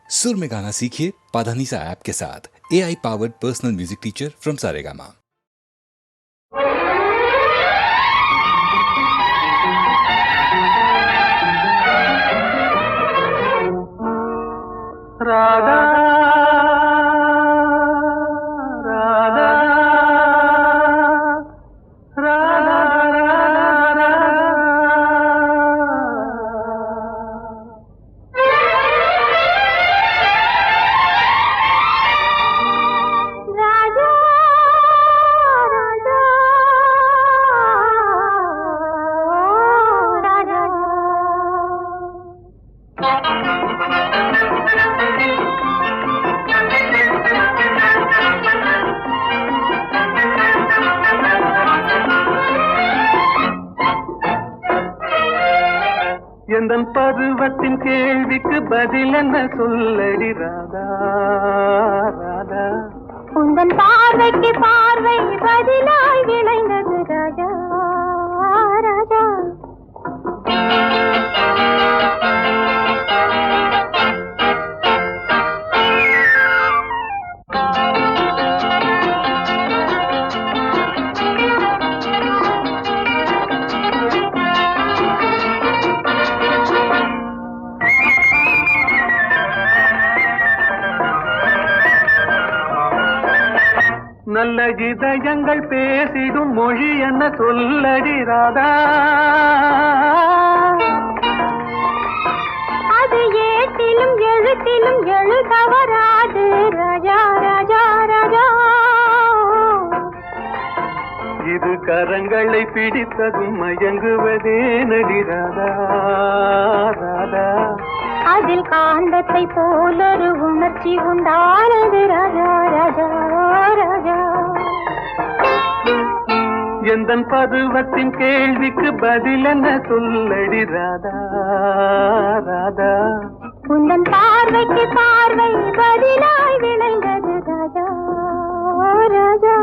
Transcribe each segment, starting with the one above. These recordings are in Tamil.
सुर में गाना सीखिए पाधानीसा ऐप के साथ। AI powered personal music teacher from Saregama. Radha Radha Radha எந்தன் பருவத்தின் கேள்விக்கு பதில் என்ன சொல்லடி ராதா ராதா. உந்தன் பார்வைக்கு பார்வை பதிலாய் விளைந்தது ராஜா ராஜா. நல்ல இதயங்கள் பேசிடும் மொழி என்ன சொல்லடி ராதா. அது ஏட்டிலும் எழுத்திலும் எழுதவராது ராஜா ராஜா ராஜா. இது கரங்களை பிடித்ததும் மயங்குவதே நடி ராதா ராதா. அதில் காந்தத்தை போலொரு உணர்ச்சி உண்டானது ராஜா ராஜா ராஜா. எந்தன் பருவத்தின் கேள்விக்கு பதில் என்ன சொல்லடி ராதா ராதா. உந்தன் பார்வைக்கு பார்வை பதிலாய் விளைந்தது ராஜா ராஜா.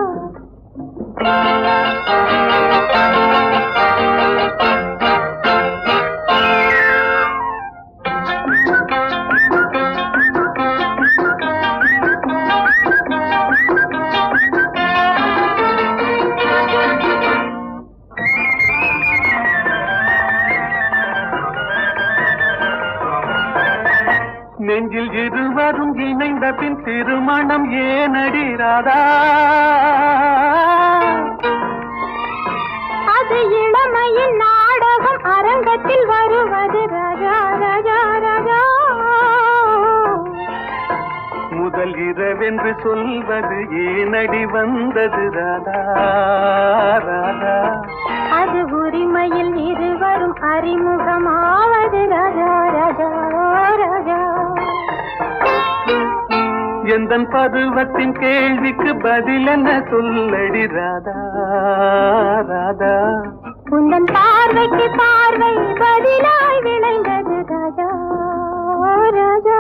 நெஞ்சில் இருவரும் இணைந்த பின் திருமணம் ஏனடி ராதா. அது இளமையின் நாடகம் அரங்கத்தில் வருவது ராஜா ராஜா ராஜா. முதல் இரவென்று சொல்வது ஏனடி வந்தது ராதா ராதா. அது உரிமையில் இருவரும் அறிமுகமாவது ராஜா ராஜா ராஜா. எந்தன் பருவத்தின் கேள்விக்கு பதில் என்ன சொல்லடி ராதா ராதா. உந்தன் பார்வைக்கு பார்வை பதிலாய் விளைந்தது ராஜா ராஜா.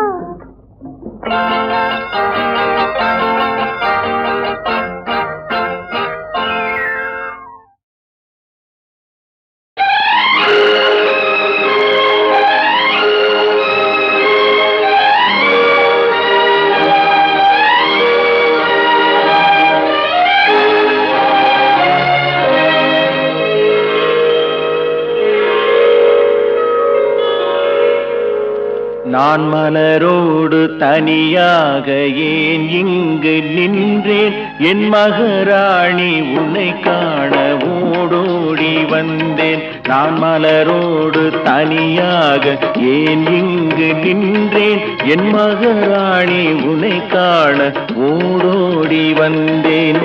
நான் மலரோடு தனியாக ஏன் இங்கு நின்றேன், என் மகராணி உன்னை காண ஓடோடி வந்தேன். நான் மலரோடு தனியாக ஏன் இங்கு நின்றேன், என் மகராணி உன்னை காண ஓடோடி வந்தேன்.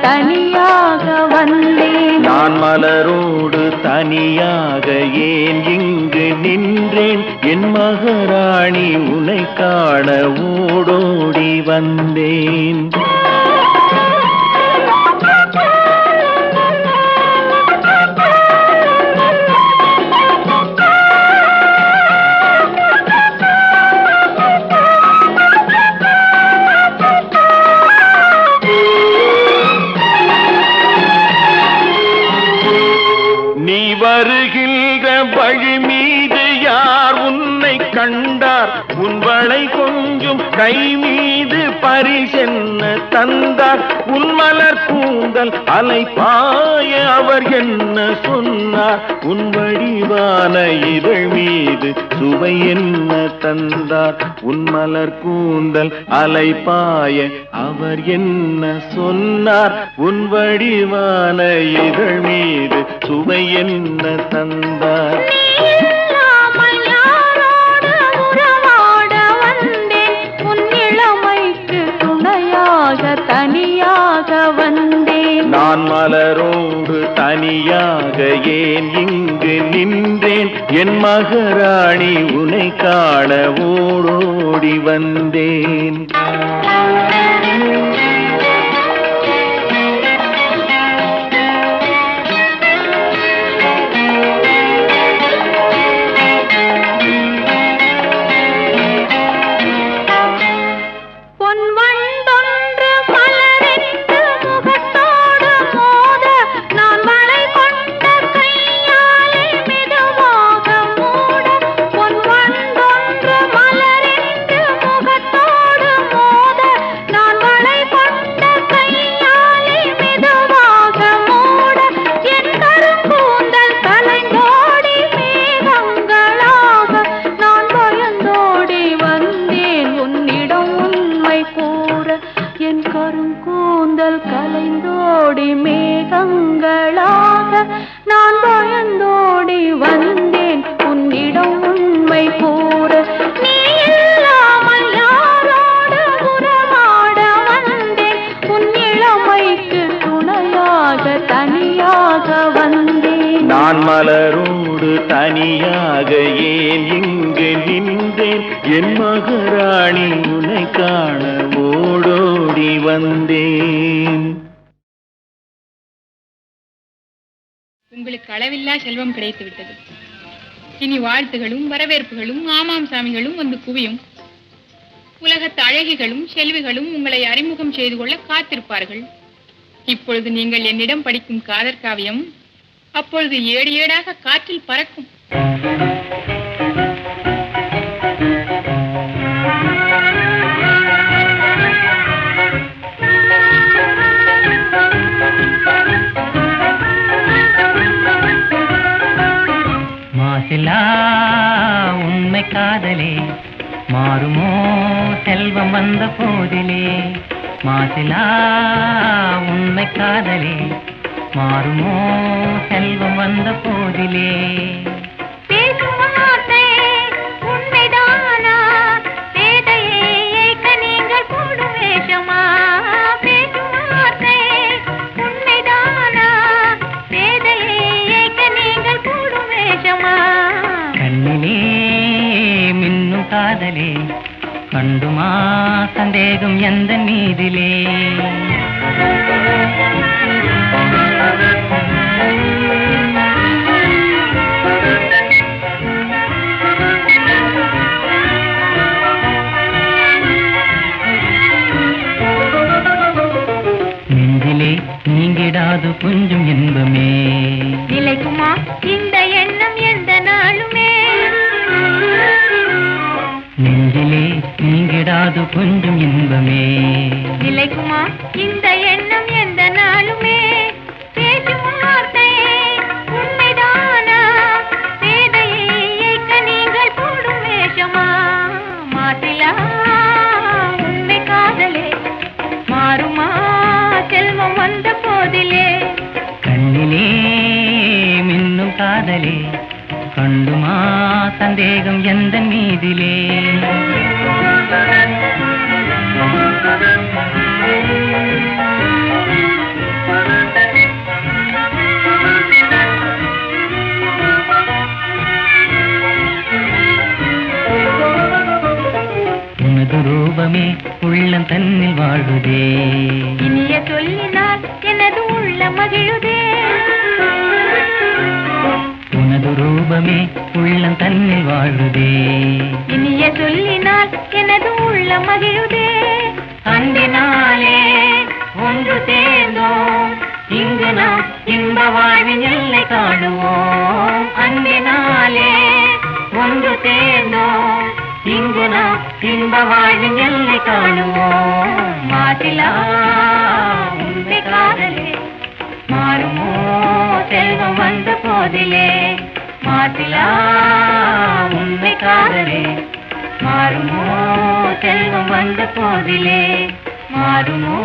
தனியாக வந்தேன். நான் மலரோடு தனியாக ஏன் இங்கு நின்றேன், என் மகராணி உன்னை காண ஓடோடி வந்தேன். வருகின்ற வழி மீது யார் உன்னை கண்டார் உன் வளை கொஞ்சம் கை மீது பரிசென்ன தந்தார் உன் மலர் கூந்தல் அலைபாய அவர் என்ன சொன்னார் உன் வடிவான இதழ் மீது சுவை என்ன தந்தார் உன் மலர் கூந்தல் அலைபாய அவர் என்ன சொன்னார் உன் வடிவான இதழ் மீது சுவை என்ன தந்தார் தனியாக வந்தேன் நான் மலரோடு தனியாக ஏன் இங்கு நின்றேன் என் மகராணி உன்னை காண ஓடோடி வந்தேன் நான் மலரோடு தனியாக ஏன் இங்கு நின்றேன் என் மகராணி உன்னை காண ஓடோடி வந்தேன் உங்களுக்கு அளவில்லா செல்வம் கிடைத்து விட்டது. இனி வாழ்த்துகளும் வரவேற்புகளும் ஆமாம் சாமிகளும் வந்து குவியும். உலகத்து அழகிகளும் செல்விகளும் உங்களை அறிமுகம் செய்து கொள்ள காத்திருப்பார்கள். இப்பொழுது நீங்கள் என்னிடம் படிக்கும் காதற் காவியம் அப்பொழுது ஏடு ஏடாக காற்றில் பறக்கும். மாசிலா உண்மை காதலே மாறுமோ செல்வம் வந்த போதிலே மாசிலா உண்மை காதலே மாறுமோ செல்வம் வந்த போதிலே உண்மைதானா பேதையை ஏய்க்க நீங்கள் போடும் வேஷமா பேசுவார்த்தை உண்மைதானா பேதையை ஏய்க்க நீங்கள் போடும் வேஷமா கண்ணிலே மின்னும் காதலே கண்டுமா சந்தேகம் எந்த மீதிலே நெஞ்சிலே நீங்கிடாது கொஞ்சம் இன்பமே நிலைக்குமா இந்த எண்ணம் எந்த நாளுமே நெஞ்சிலே நீங்கிடாது கொஞ்சம் இன்பமே நிலைக்குமா இந்த எண்ணம் எந்த நாளுமே பேசும் வார்த்தை உண்மைதானா பேதையை ஏய்க்க நீங்கள் போடும் வேஷமா மாசிலா உண்மை காதலே மாறுமா செல்வம் வந்த போதிலே கண்ணிலே மின்னும் காதலே கண்டுமா சந்தேகம் எந்த மீதிலே உனது ரூபமே உள்ளம் தன்னில் வாழுதே இனிய சொல்லினால் எனது உள்ள மகிழுதே உனது ரூபமே உள்ளம் தன்னில் வாழுதே இனிய சொல்லினால் எனது உள்ள மகிழுதே அன்பினாலே ஒன்று சேர்ந்தோம் இங்கு இங்கு நாம் இன்ப வாழ்வின் எல்லை காணுவோம். அன்பினாலே ஒன்று சேர்ந்தோம், இங்கு நாம் இன்ப வாழ்வின் எல்லை காணுவோம். மாசிலா உண்மை காதலே மாறுமோ செல்வம் வந்த போதிலே, மாசிலா உண்மை காதலே மாறுமோ செல்வம் வந்த போதிலே, மாறுமோ.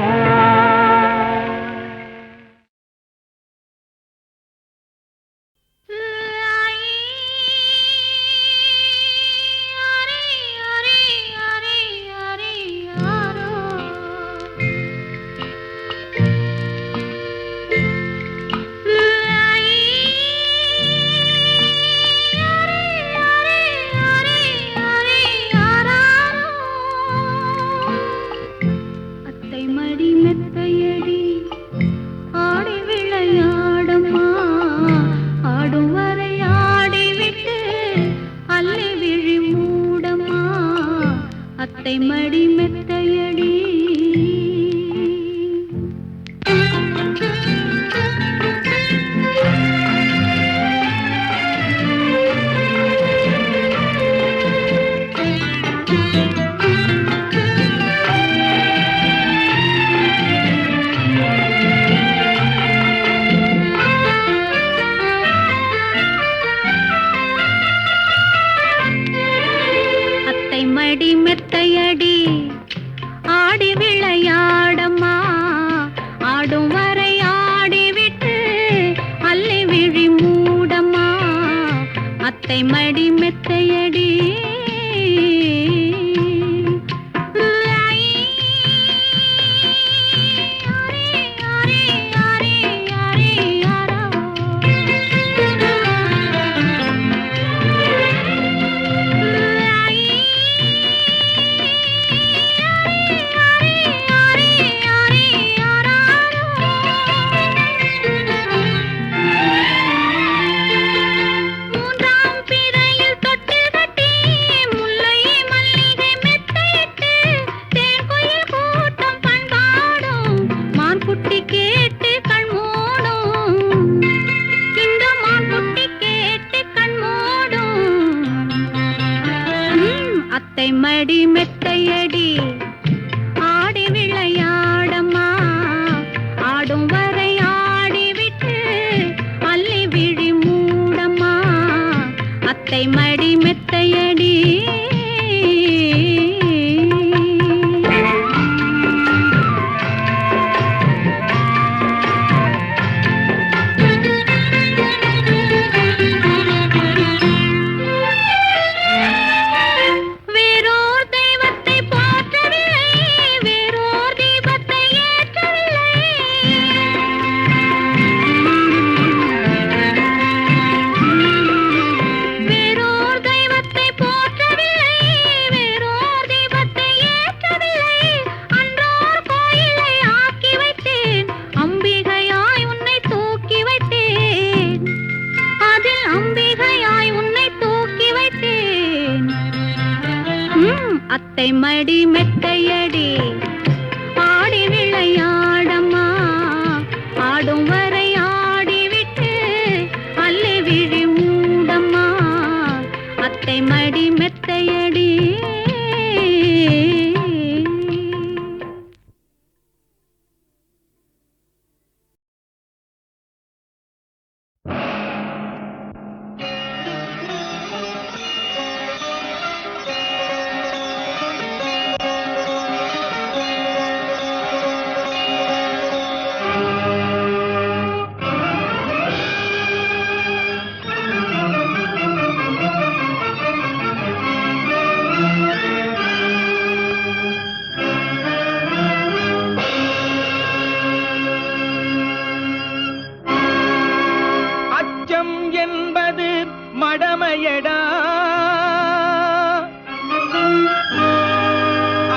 மடமையடா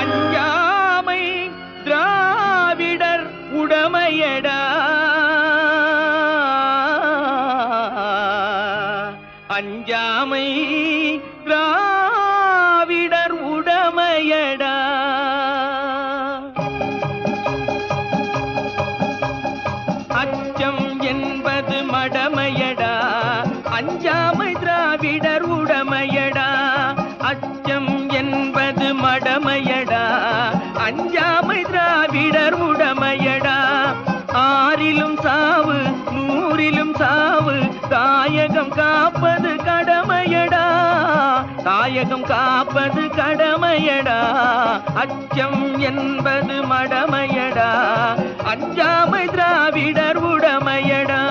அஞ்சாமை திராவிடர் உடமையடா அஞ்சாமை திராவிடர் உடமையடா அச்சம் தாயகம் காப்பது கடமையடா, தாயகம் காப்பது கடமையடா. அச்சம் என்பது மடமையடா, அஞ்சாமை திராவிடர் உடமையடா.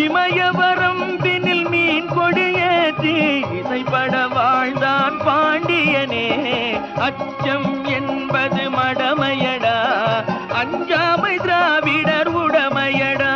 இமயவரம்பினில் மீன் கொடியேற்றி இசைப்பட வாழ்ந்தான் பாண்டியனே. அச்சம் என்பது மடமையடா, அஞ்சாமை திராவிடர் உடமையடா.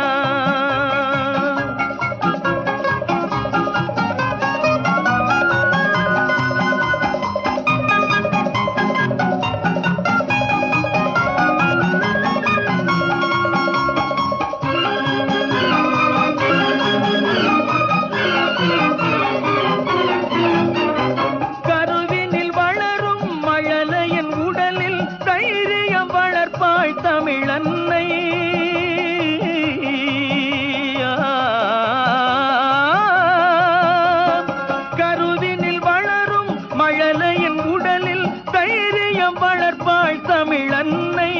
தமிழன்னை கருவினில் வளரும் மழலையின் உடலில் தைரியம் வளர்ப்பாள் தமிழன்னை.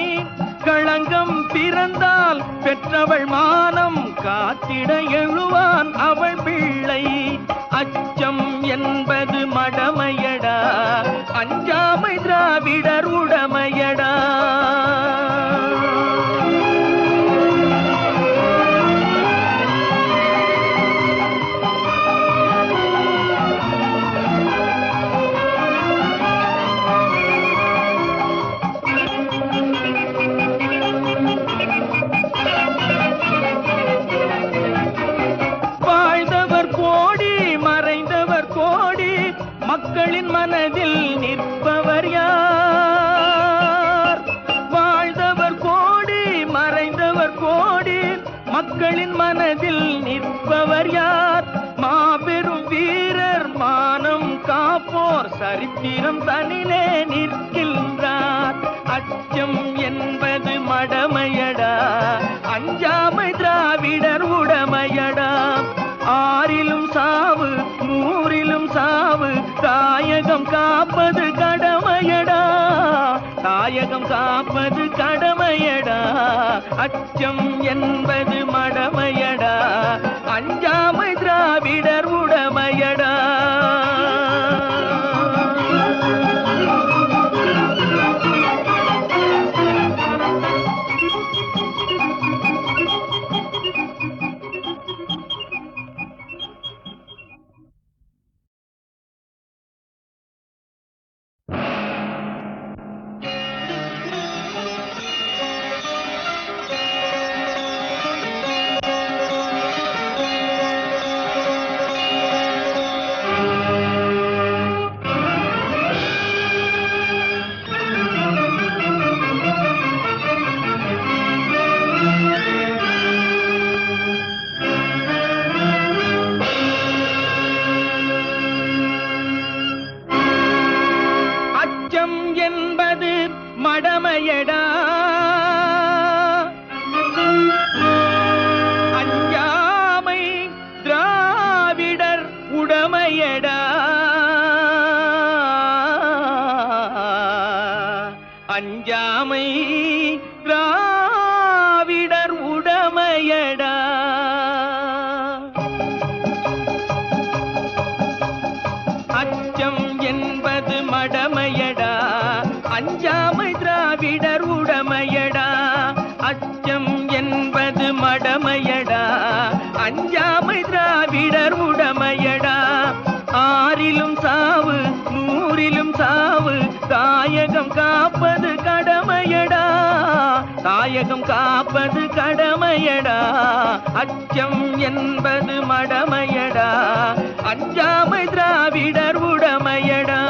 களங்கம் பிறந்தால் பெற்றவள் மானம் காத்திட எழுவான் அவள் பிள்ளை. அச்சம் என்பது மடமையடா, அஞ்சாமை திராவிடர் உடமையடா. மக்களின் மனதில் நிற்பவர் யார்? வாழ்ந்தவர் கோடி மறைந்தவர் கோடி, மக்களின் மனதில் நிற்பவர் யார்? மாபெரும் வீரர் மானம் காப்போர் சரித்திரம் தனிலே நிற்கின்றார். அச்சம் என்பது மடமையடா, அஞ்சாமை திராவிடர் உடமையடா. ஆறிலும் சாவு நூறிலும் சாவு, தாயகம் காப்பது கடமையடா, தாயகம் காப்பது கடமையடா. அச்சம் என்பது மடமையடா, அஞ்சாமை திராவிடர் உடமையடா. என்பது மடமையடா, அஞ்சாமை திராவிடர் உடமையடா. அஞ்சாமை திராவிடர் உடமையடா. அச்சம் என்பது மடமையடா, அஞ்சாமை திராவிடர் உடமையடா. அச்சம் என்பது மடமையடா, அஞ்சாமை திராவிடர் உடமையடா. ஆறிலும் சாவு நூறிலும் சாவு, தாயகம் காப்பது கடமையடா, தாயகம் காப்பது கடமையடா. அச்சம் என்பது மடமையடா, அஞ்சாமை திராவிடர் உடமையடா.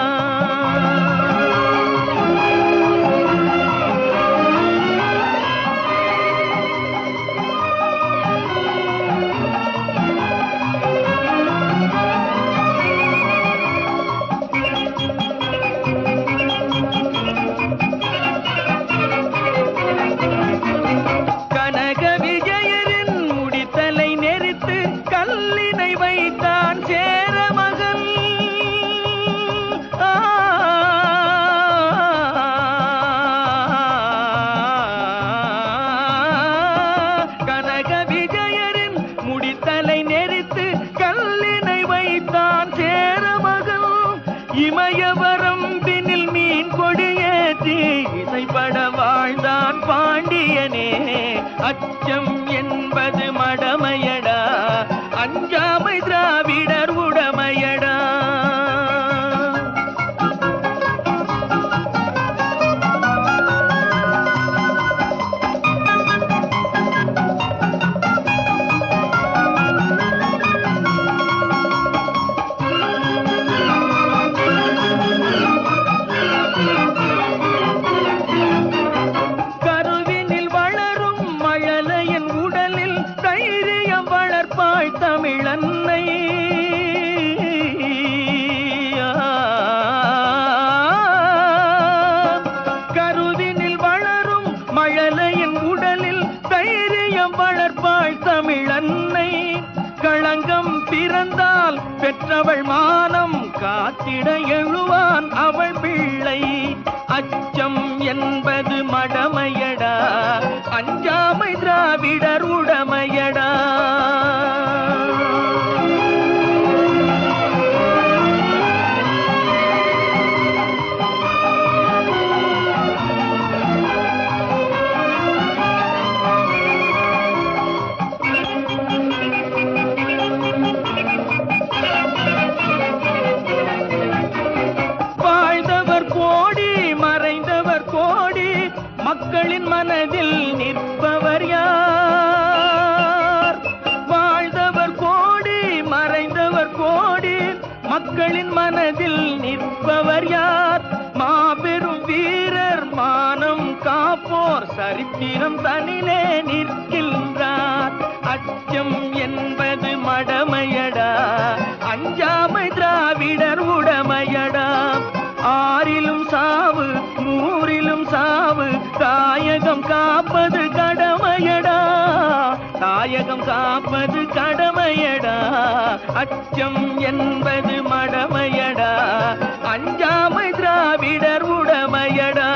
இமயவரம்பினில் மீன் கொடியேற்றி இசைப்பட வாழ்ந்தான் பாண்டியனே. அச்சம் என்பது மடமையடா, அஞ்சாமை திராவிடர் உடமையடா. தமிழன்னை கருவினில் வளரும் மழலையின் உடலில் தைரியம் வளர்ப்பாள் தமிழன்னை. களங்கம் பிறந்தால் பெற்றவள் மானம் காத்திட எழுவான் அவள் பிள்ளை. அச்சம் என்பது மடமையடா, அஞ்சாமை திராவிடர் உடமையடா. மக்களின் மனதில் நிற்பவர் யார்? வாழ்ந்தவர் கோடி மறைந்தவர் கோடி, மக்களின் மனதில் நிற்பவர் யார்? மாபெரும் வீரர் மானம் காப்போர் சரித்திரம் தனிலே நிற்கின்றார். அச்சம் என்பது மடமையடா, அஞ்சாமை திராவிடர் உடமையடா. ஆறிலும் சாவு நூறிலும் சாவு, தாயகம் காப்பது கடமையடா, தாயகம் காப்பது கடமையடா. அச்சம் என்பது மடமையடா, அஞ்சாமை திராவிடர் உடமையடா.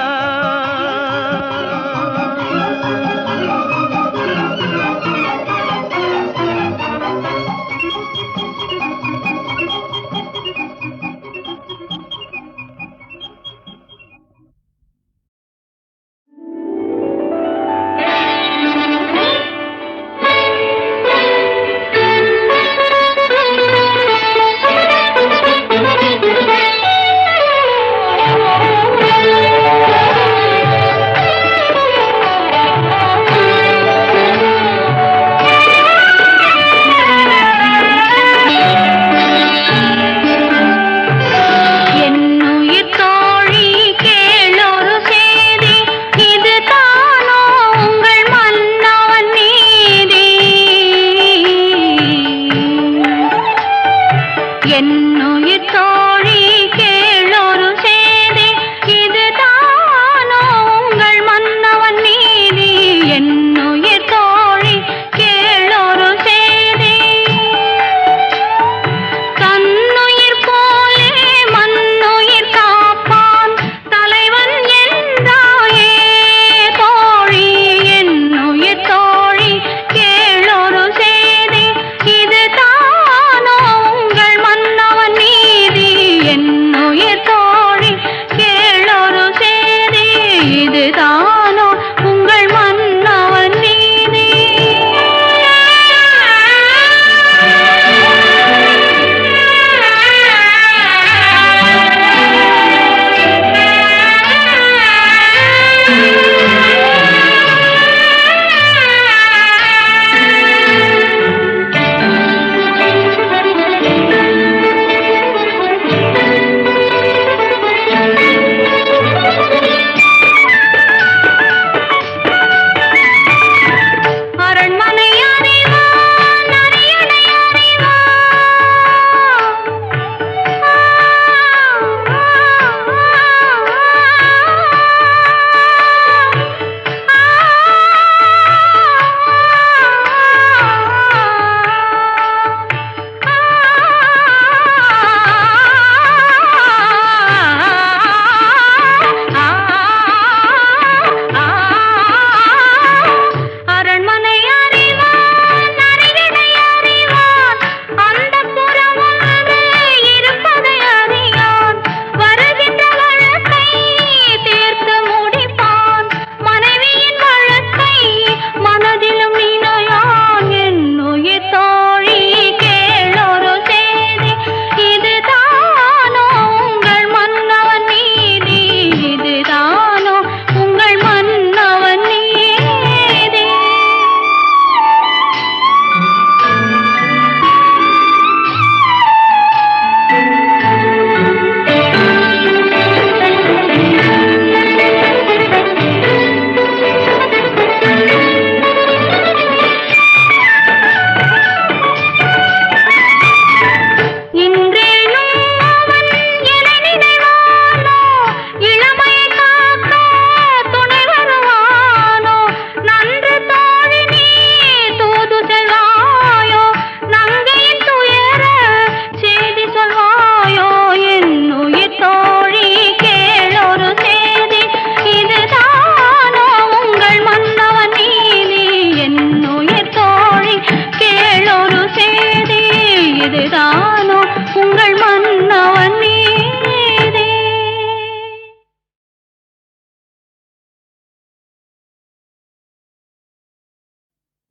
இதுதானோ உங்கள் மன்னவன் நீரே.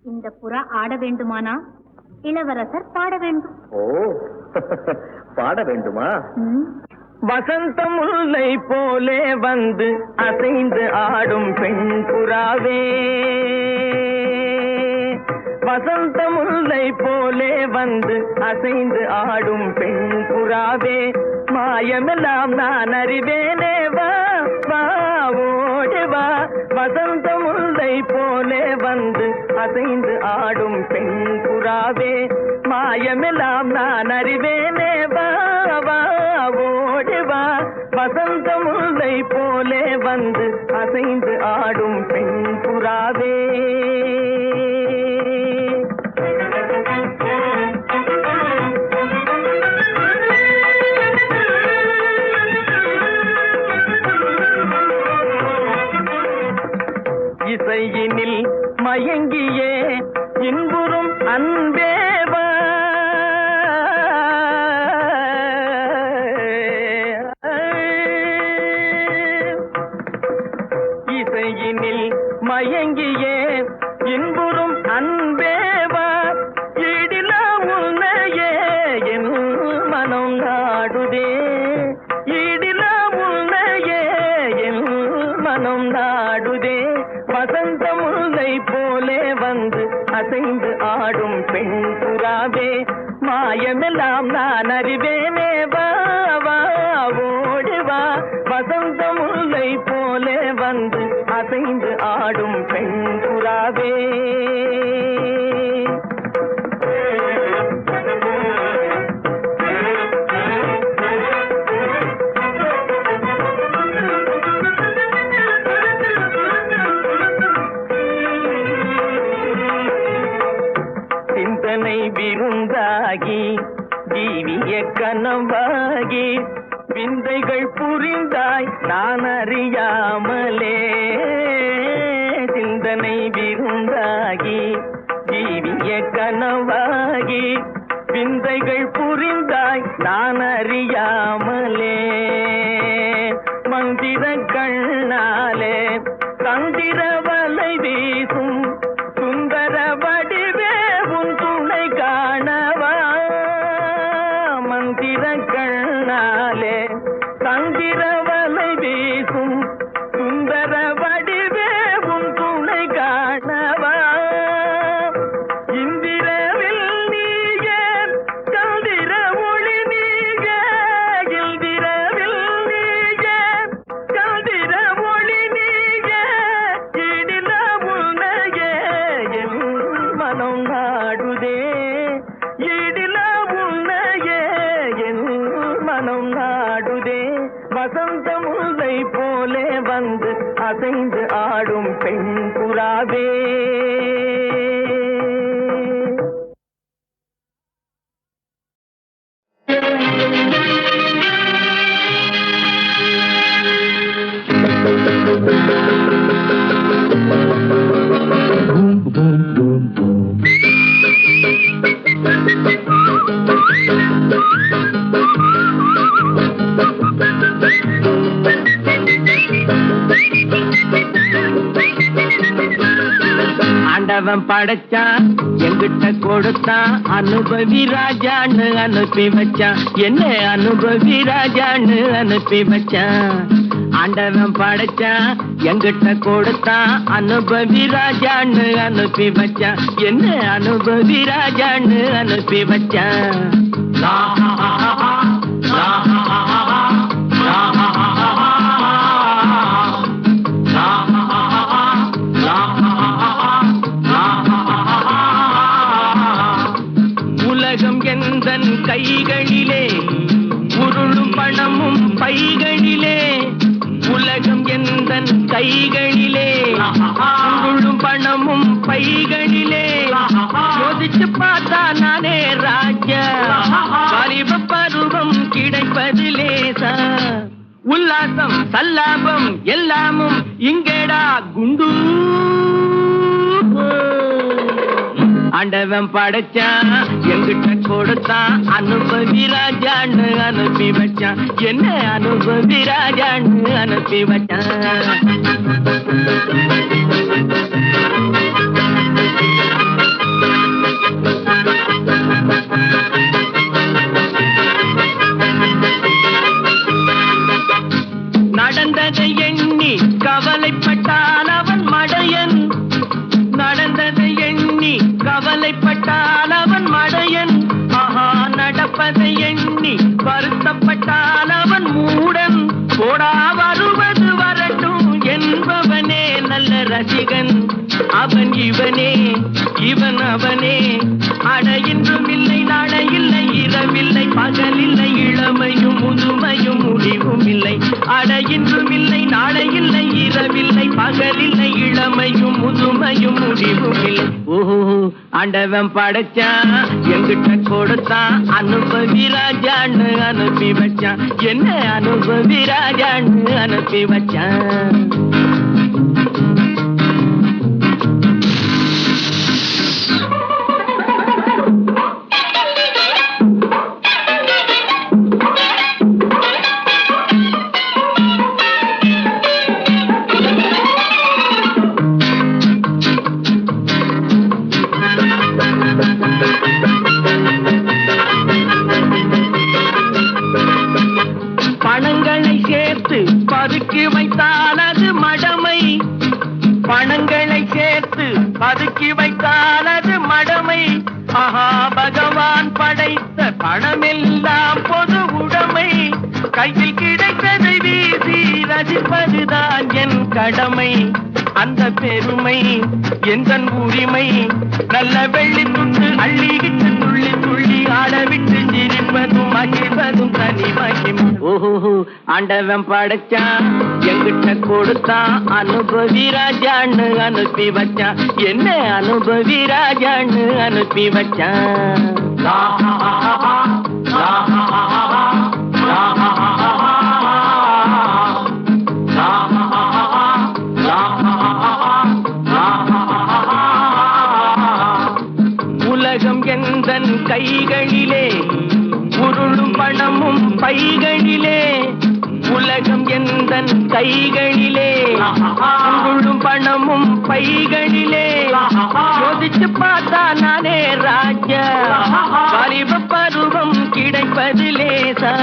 இந்த புறா ஆட வேண்டுமானா இளவரசர் பாட வேண்டும். ஓ பாட வேண்டுமா? வசந்த முல்லை போலே வந்து அசைந்து ஆடும் பெண் புறாவே, வசந்த முல்லை போலே வந்து அசைந்து ஆடும் பெண் புறாவே, மாயமெல்லாம் நான் அறிவேனே வா வா ஓடி வா. வசந்த முல்லை போலே வந்து அசைந்து ஆடும் பெண் புறாவே, மாயமெல்லாம் நான் அறிவேனே வா வா ஓடி வா. வசந்த முல்லை போலே வந்து அசைந்து ஆடும் பெண் புறாவே. இசையினில் மயங்கியே இன்புறும் அன்பேவா, இசையினில் மயங்கியே இன்புறும் அன்பேவா, இடில உன்னையே என் மனம் நாடுதே, இடில உன்னையே என் மனம் நாடுதே. வசந்த முல்லை போலே வந்து அசைந்து ஆடும் பெண் புறாவே, மாயமெல்லாம் நான் அறிவேனே வா வா ஓடி வா. வசந்த முல்லை போலே வந்து அசைந்து ஆடும் பெண் புறாவே. சிந்தனை விருந்தாகி ஜீவிய கனவாகி விந்தைகள் புரிந்தாய் நான் அறியாமலே, சிந்தனை விருந்தாகி ஜீவிய கனவாகி விந்தைகள் புரிந்தாய் நான் அறியாமலே, மந்திர கண்ணாலே தந்திர வலை வீசும் சுந்தர வடிவே உன் துணை காணவா. மந்திர கண்ணாலே தந்திர வலை வீசும் சுந்தர வடிவே உன் துணை காணவா. இந்திரவில் நீயே சந்திர ஒளி நீயே, இந்திரவில் நீயே சந்திர ஒளி நீயே, இடில உன்னையே என் மனம் நாடுதே, இடில உன்னையே என் மனம் நாடுதே. வசந்த முல்லை போலே வந்து அசைந்து ஆடும் பெண் புறாவே. ஆண்டவன் படைச்சான் எங்கிட்ட கொடுத்தான், அனுபவி ராஜான்னு அனுப்பி வச்சான், என்ன அனுபவி ராஜான்னு அனுப்பி வச்சான். ஆண்டவன் படைச்சான் எங்கிட்ட கொடுத்தான், அனுபவி ராஜான்னு அனுப்பி வச்சான், என்ன அனுபவி ராஜான்னு அனுப்பி வச்சான். உலகம் எந்தன் கைகளிலே உருளும் பணமும் பைகளிலே, உலகம் எந்தன் கைகளிலே உருளும் பணமும் பைகளிலே, யோசிச்சு பார்த்தா நானே ராஜா, வாலிப பருவம் கிடைப்பது லேசா, உல்லாசம் சல்லாபம் எல்லாமும் இங்கேடா குண்டு. ஆண்டவன் படைச்சான் எங்கிட்ட கொடுத்தான் அனுபவி ராஜான்னு அனுப்பி வச்சான். என்ன அனுபவி ராஜான்னு அனுப்பி வச்சான். நடந்ததை எண்ணி கவலைப்பட்டான் அவன் மடையன். நடந்ததை எண்ணி கவலைப்பட்டான் அவன் மடையன். ஆஹா, நடப்பதை எண்ணி வருத்தப்பட்டான் அவன் மூடன். போடா வருவது வரட்டும் என்பவனே நல்ல ரசிகன். அவன் இவனே, இவன் அவனே. அட இன்றும் இல்லை, நாளை இல்லை, இரவில்லை, பகலில்லை, இளமையும் முதுமையும் முடிவும் இல்லை. அட இன்றும் இல்லை, நாளை இல்லை, இரவில்லை, பகலில்லை, இளமையும் முதுமையும் முடிவும் இல்லை. ஓஹோ, ஆண்டவன் படைச்சான், எங்கிட்ட கொடுத்தான் அனுபவி ராஜான்னு அனுப்பி வச்சான். என்ன அனுபவி ராஜான்னு அனுப்பி வச்சான். பணங்களை சேர்த்து பதுக்கி வைத்தால் அது மடமை. பணங்களை சேர்த்து பதுக்கி வைத்தால் அது மடமை. ஆஹா, பகவான் படைத்த பணமெல்லாம் பொது உடைமை. கையில் கிடைத்ததை வீசி ரசிப்பதுதான் என் கடமை. அந்த பெருமை எந்தன் உரிமை. நல்ல வெள்ளி துண்டு அள்ளிக்கிட்டு துள்ளி துள்ளி ஆடவிட்டு சிரிப்பதும் மகிழ்வதும் தனி மகிமை. ஓஹோ, ஆண்டவன் படைச்சான், எங்கிட்ட கொடுத்தான் அனுபவி ராஜான்னு அனுப்பி வச்சான். என்ன அனுபவி ராஜான்னு அனுப்பி வச்சான். உலகம் எந்தன் கைகளிலே, உருளும் பணமும் பைகளிலே. உலகம் எந்தன் கைகளிலே, உருளும் பணமும் பைகளிலே. சோதிச்சு பார்த்தா நானே ராஜா, வாலிப பருவம் கிடைப்பது லேசா.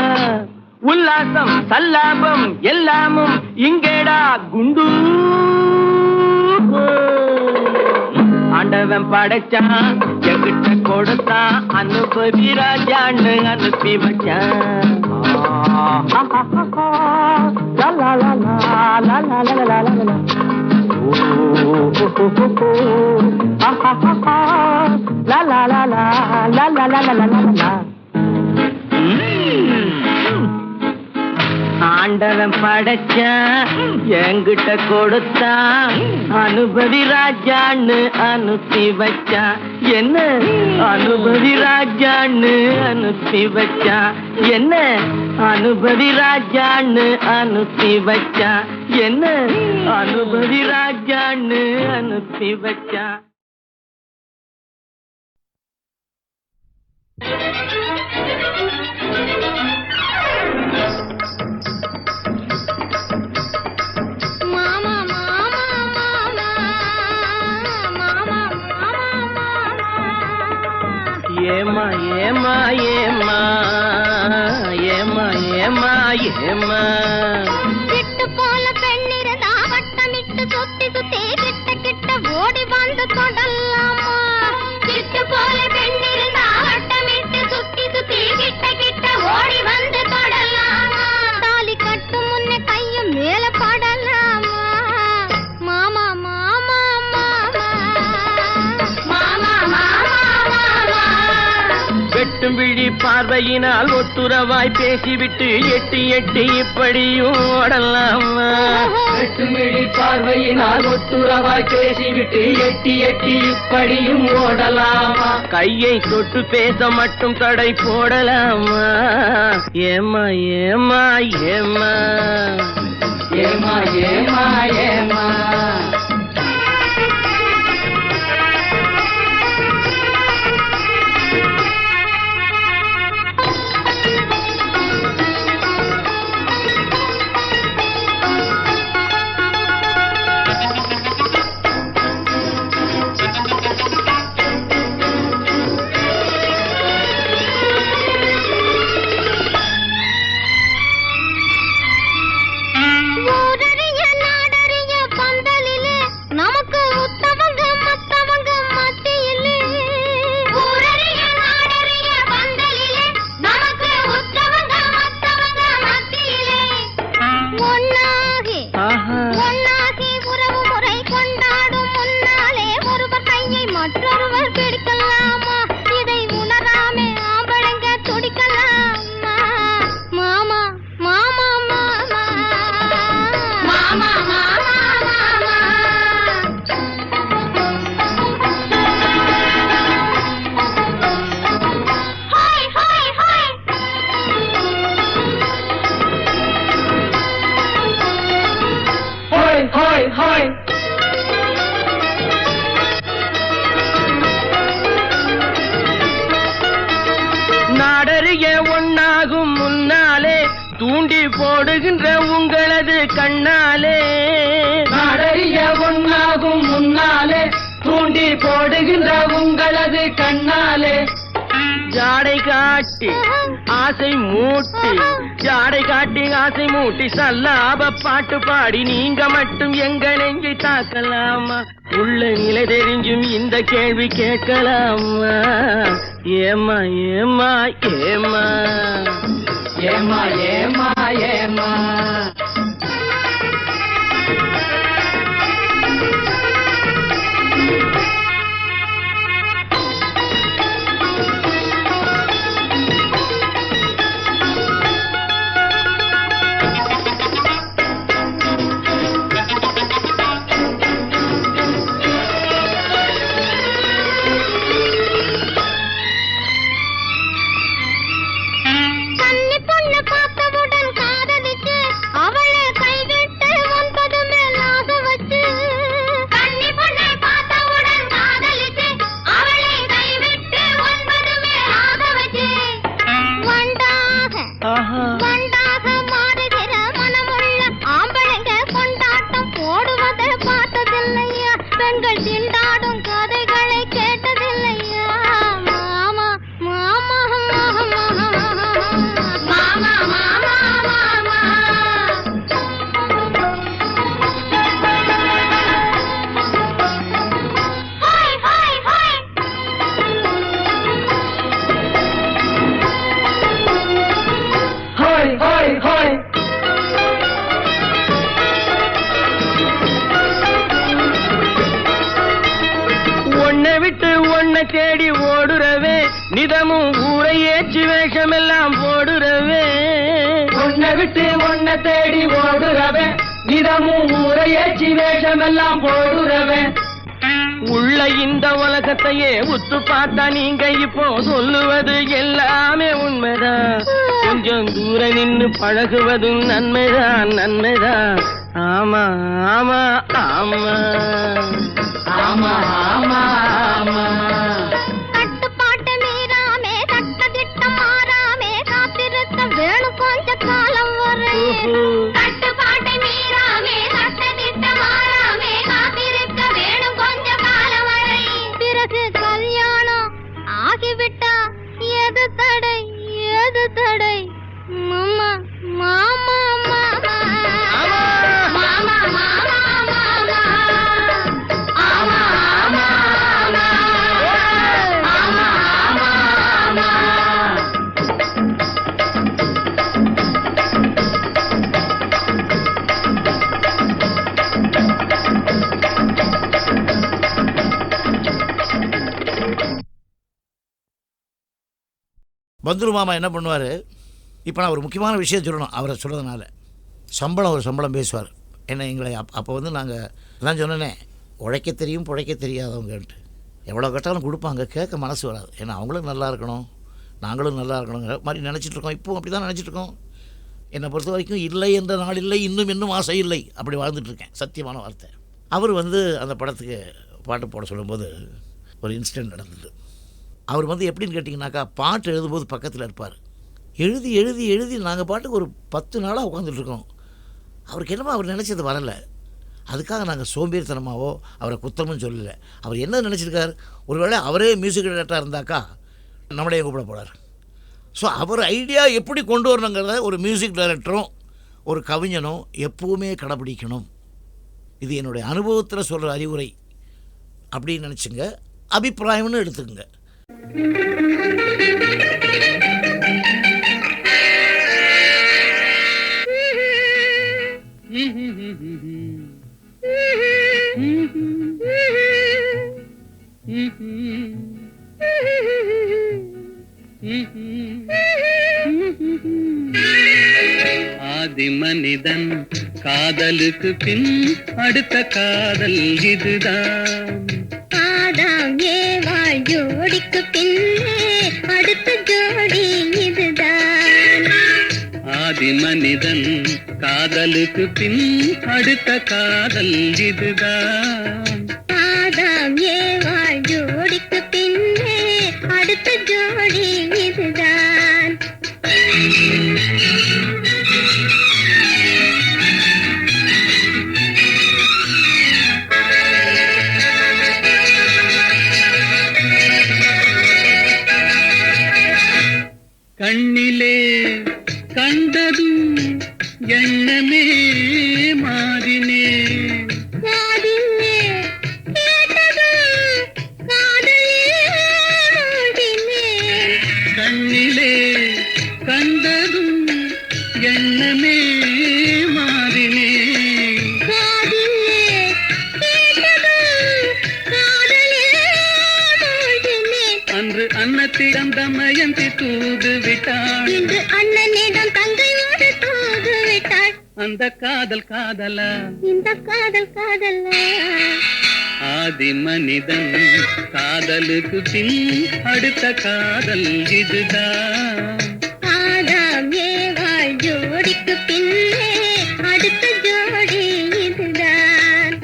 உல்லாசம் சல்லாபம் எல்லாமும் இங்கேடா குண்டு. ஆண்டவன் படைச்சான், எங்கிட்ட கொடுத்தான் அனுபவி ராஜான்னு அனுப்பி வச்சான். ஆண்டவன் படைச்சான், எங்கிட்ட கொடுத்தான் அனுபவி ராஜான்னு அனுப்பி வச்சான். என்ன அனுபவி ராஜான்னு அனுப்பி வச்சான். என்ன அனுபவி ராஜான்னு அனுப்பி வச்சான். என்ன அனுபவி ராஜான்னு அனுப்பி வச்சான். ஏமா ஏமா ஏமா ஏமா ஏமா ஏமா விட்டு போல பெண்ணிருந்தா வட்டமிட்டு சுத்தி சுத்தி கிட்ட கிட்ட ஓடி வந்து தொடலாமா. விட்டு போல பெண்ணிருந்தா வட்டமிட்டு சுத்தி சுத்தி கிட்ட கிட்ட ஓடி வந்து தொடலாமா. தாலி கட்டும் முன்னே கையும் மேல படலாமா. மாமா மாமா மாமா மாமா மாமா வெட்டும் விழி பார்வையினால் ஒத்துறவாய் பேசிவிட்டு எட்டி எட்டி இப்படியும் ஓடலாமா. வெட்டும் விழி பார்வையினால் ஒத்துறவாய் பேசிவிட்டு எட்டி எட்டி இப்படியும் ஓடலாமா. கையை தொட்டு பேச மட்டும் தடை போடலாமா. ஏமா ஏமா ஏமா ஏமா ஏமா ஏமா ஹோய். நாடறிய ஒன்னாகும் முன்னாலே தூண்டி போடுகின்ற உங்களது கண்ணாலே. நாடறிய ஒன்னாகும் முன்னாலே தூண்டி போடுகின்ற உங்களது கண்ணாலே. ஜாடை காட்டி ஆசை மூட்டி, ஜாடை காட்டி ஆசை மூட்டி சல்லாப பாட்டு பாடி நீங்க மட்டும் எங்க நெஞ்சை தாக்கலாமா? உள்ள நிலை தெரிஞ்சும் இந்த கேள்வி கேட்கலாமா? ஏமா ஏமா ஏமா ஏமா ஏமா ஏமா. தேடி ஓடுறவே நிதமும் ஊரை ஏற்றி வேஷமெல்லாம் போடுறவே. ஒன்ன விட்டு ஒன்ன தேடி ஓடுறவே நிதமும் ஊரை ஏற்றி வேஷமெல்லாம் போடுறவே. உள்ள இந்த உலகத்தையே உத்து பார்த்தா நீங்க இப்போ சொல்லுவது எல்லாமே உண்மைதான். கொஞ்சம் தூர நின்னு பழகுவதும் நன்மைதான் நன்மைதான். ஆமா ஆமா ஆமா ஆமா ஆமா ஆமா. கட்டுப்பாட்டு மீறாமே சட்டதிட்டம் மாறாமே காத்திருக்க வேணும் கொஞ்ச காலம் வரை. கட்டுப்பாட்டு மீறாமே சட்டதிட்டம் மாறாமே காத்திருக்க வேணும் கொஞ்ச காலம் வரை. பிறகு கல்யாணம் ஆகிவிட்டா எது தடை எது தடை? மாமா மாமா மாமா மாமா மாமா பந்துரு மாமா என்ன பண்ணுவார்? இப்போ நான் ஒரு முக்கியமான விஷயம் சொல்லணும் அவரை சொல்கிறதுனால. ஒரு சம்பளம் பேசுவார். என்ன எங்களை அப்போ வந்து நாங்கள் நான் சொன்னேனே உழைக்க தெரியும் பிழைக்க தெரியாதவங்கன்ட்டு. எவ்வளோ கட்டாலும் கொடுப்பாங்க, கேட்க மனசு வராது. ஏன்னா அவங்களும் நல்லா இருக்கணும் நாங்களும் நல்லா இருக்கணுங்கிற மாதிரி நினச்சிட்ருக்கோம். இப்போவும் அப்படி தான் நினச்சிட்ருக்கோம். என்னை பொறுத்த வரைக்கும் இல்லை என்ற நாள் இல்லை, இன்னும் ஆசை இல்லை, அப்படி வாழ்ந்துட்டுருக்கேன். சத்தியமான வார்த்தை. அவர் வந்து அந்த படத்துக்கு பாட்டு போட சொல்லும்போது ஒரு இன்சிடெண்ட் நடந்தது. அவர் வந்து எப்படின்னு கேட்டிங்கனாக்கா, பாட்டு எழுதும்போது பக்கத்தில் இருப்பார். எழுதி எழுதி எழுதி நாங்கள் பாட்டுக்கு ஒரு 10 நாளாக உட்காந்துட்ருக்கோம். அவருக்கு என்னமோ அவர் நினச்சது வரலை. அதுக்காக நாங்கள் சோம்பேறித்தனமாவோ அவரை குத்தமும் சொல்லலை. அவர் என்ன நினச்சிருக்கார், ஒருவேளை அவரே மியூசிக் டைரக்டராக இருந்தாக்கா நம்மளையும் கூப்பிட போகிறார். ஸோ அவர் ஐடியா எப்படி கொண்டு வரணுங்கிறத ஒரு மியூசிக் டைரக்டரும் ஒரு கவிஞனும் எப்போவுமே கடைப்பிடிக்கணும். இது என்னுடைய அனுபவத்தில் சொல்கிற அறிவுரை அப்படின்னு நினச்சிங்க, அபிப்பிராயம்னு எடுத்துக்கங்க. ஆதி மனிதன் காதலுக்கு பின் அடுத்த காதல் இதுதான். ஆதாம் ஏவாள் ஜோடிக்கு பின்னே அடுத்த ஜோடி இதுதான். ஆதி மனிதன் காதலுக்கு பின் அடுத்த காதல் இதுதான். ஆதாம் ஏவாள் ஜோடிக்கு பின்னே அடுத்த ஜோடி இதுதான். கண்ணிலே கண்டதும் எண்ணமே மாறினே, காதிலே கேட்டதும் காதலிலே மூழ்கினேன். கண்ணிலே கண்டதும் எண்ணமே மாறினே, காதிலே கேட்டதும் காதலிலே மூழ்கினேன். அன்று அன்னத்திடம் தமயந்தி தூது விட்டாள், இன்று அண்ணனிடம் தங்கையோடு தூது விட்டாள். அந்த காதல் காதலா, இந்த காதல் காதலா. ஆதி மனிதன் காதலுக்கு பின் அடுத்த காதல் இதுதான். ஆதாம் ஏவாள் ஜோடிக்கு பின்னே அடுத்த ஜோடி இதுதான்.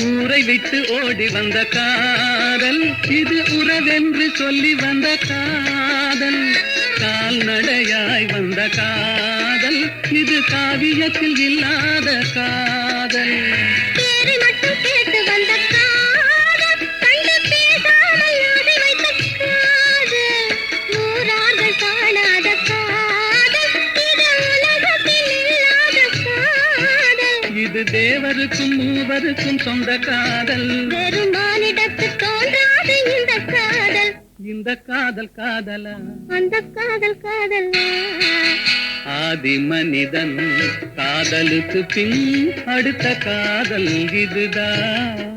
ஊரை விட்டு ஓடி வந்த காதல், இது உறவென்று சொல்லி வந்த காதல். கால்நடையாய் வந்த காதல், இது காவியத்தில் இல்லாத காதல். பேரை மட்டும் கேட்டு வந்த காதல், கண்டு பேசாமல் ஓடி வைத்த காதல். ஊரார்கள் காணாத காதல், இது உலகத்தில் இல்லாத காதல். இது தேவருக்கும் மூவருக்கும் சொந்த காதல். வெறும் மானிடத்து தோன்றாத இந்த காதல், இந்த காதல் காதலா, அந்த காதல் காதலா. ஆதி மனிதன் காதலுக்கு பின் அடுத்த காதல் இதுதான்.